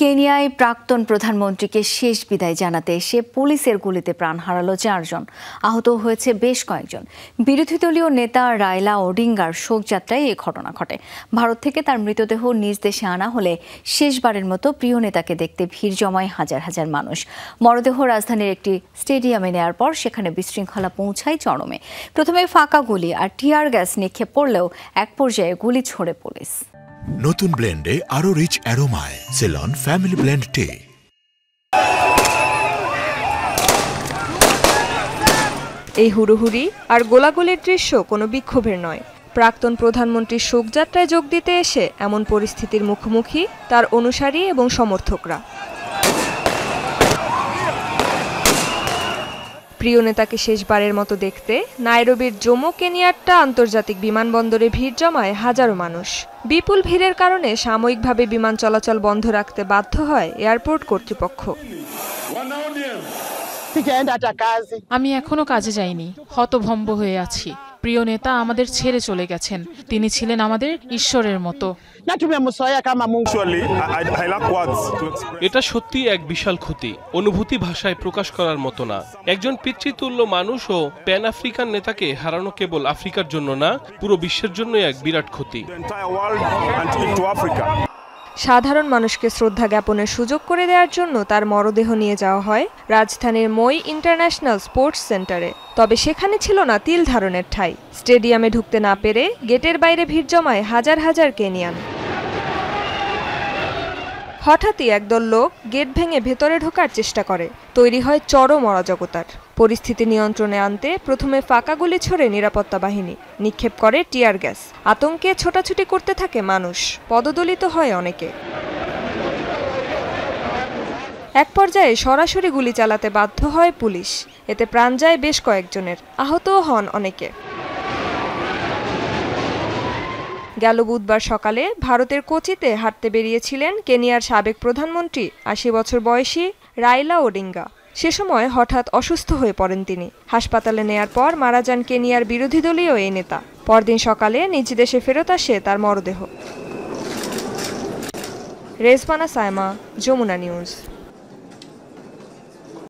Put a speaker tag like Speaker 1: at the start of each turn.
Speaker 1: কেনিয়ায় প্রাক্তন প্রধানমন্ত্রীকে শেষ বিদায় জানাতে এসে পুলিশের গুলিতে প্রাণ হারালো 4 জন, আহত হয়েছে বেশ কয়েকজন। বিরোধী দলীয় নেতা রাইলা ওডিঙ্গার শোকযাত্রায় এই ঘটনা ঘটে। ভারত থেকে তার মৃতদেহ নিজ দেশে আনা হলে শেষবারের মতো প্রিয় নেতাকে দেখতে ভিড় জমায় হাজার হাজার মানুষ। মরদেহ রাজধানীর একটি স্টেডিয়ামে নেয়ার পর সেখানে বিশৃঙ্খলা পৌঁছায় চরমে। প্রথমে ফাঁকা গুলি আর টিয়ার গ্যাস নিক্ষেপ করলেও এক পর্যায়ে গুলি ছোড়ে পুলিশ।
Speaker 2: নতুন ব্লেন্ডে আরো রিচ অ্যারোমায় সেলন ফ্যামিলি ব্লেন্ড টে।
Speaker 3: এই হুড়োহুড়ি আর গোলাগুলির দৃশ্য কোনো বিক্ষোভের নয়। প্রাক্তন প্রধানমন্ত্রীর শোকযাত্রায় যোগ দিতে এসে এমন পরিস্থিতির মুখোমুখি তার অনুসারী এবং সমর্থকরা। প্রিয় নেতাকে শেষবারের মতো দেখতে নাইরোবির জোমো কেনিয়াট্টা আন্তর্জাতিক বিমানবন্দরে ভিড় জমায় হাজারো মানুষ। বিপুল ভিড়ের কারণে সাময়িকভাবে বিমান চলাচল বন্ধ রাখতে বাধ্য হয় এয়ারপোর্ট কর্তৃপক্ষ।
Speaker 4: আমি এখনো কাজে যাইনি, হতভম্ব হয়ে আছি। প্রিয় নেতা আমাদের ছেড়ে চলে গেছেন, তিনি ছিলেন আমাদের ঈশ্বরের মতো।
Speaker 5: এটা সত্যি এক বিশাল ক্ষতি, অনুভূতি ভাষায় প্রকাশ করার মতো না। একজন পিতৃতুল্য মানুষ ও প্যান আফ্রিকান নেতাকে হারানো কেবল আফ্রিকার জন্য না, পুরো বিশ্বের জন্যই এক বিরাট ক্ষতি।
Speaker 3: সাধারণ মানুষকে শ্রদ্ধা জ্ঞাপনের সুযোগ করে দেওয়ার জন্য তার মরদেহ নিয়ে যাওয়া হয় রাজধানীর মই ইন্টারন্যাশনাল স্পোর্টস সেন্টারে। তবে সেখানে ছিল না তিল ধারণের ঠাঁই। স্টেডিয়ামে ঢুকতে না পেরে গেটের বাইরে ভিড় জমায় হাজার হাজার কেনিয়ান। হঠাৎই একদল লোক গেট ভেঙে ভেতরে ঢোকার চেষ্টা করে। তৈরি হয় চরম অরাজকতার। পরিস্থিতি নিয়ন্ত্রণে আনতে প্রথমে ফাঁকা গুলি ছড়ে নিরাপত্তা বাহিনী, নিক্ষেপ করে টিয়ার গ্যাস। আতঙ্কে ছোটাছুটি করতে থাকে মানুষ, পদদলিত হয় অনেকে। এক পর্যায়ে সরাসরি গুলি চালাতে বাধ্য হয় পুলিশ। এতে প্রাণ যায় বেশ কয়েকজনের, আহতও হন অনেকে। গেল বুধবার সকালে ভারতের কোচিতে হাঁটতে বেরিয়েছিলেন কেনিয়ার সাবেক প্রধানমন্ত্রী 80 বছর বয়সী রাইলা ওডিঙ্গা। সে সময় হঠাৎ অসুস্থ হয়ে পড়েন তিনি। হাসপাতালে নেয়ার পর মারা যান কেনিয়ার বিরোধী দলীয় এই নেতা। পরদিন সকালে নিজ দেশে ফেরত আসে তার মরদেহ। রেজবানা সাইমা, যমুনা নিউজ।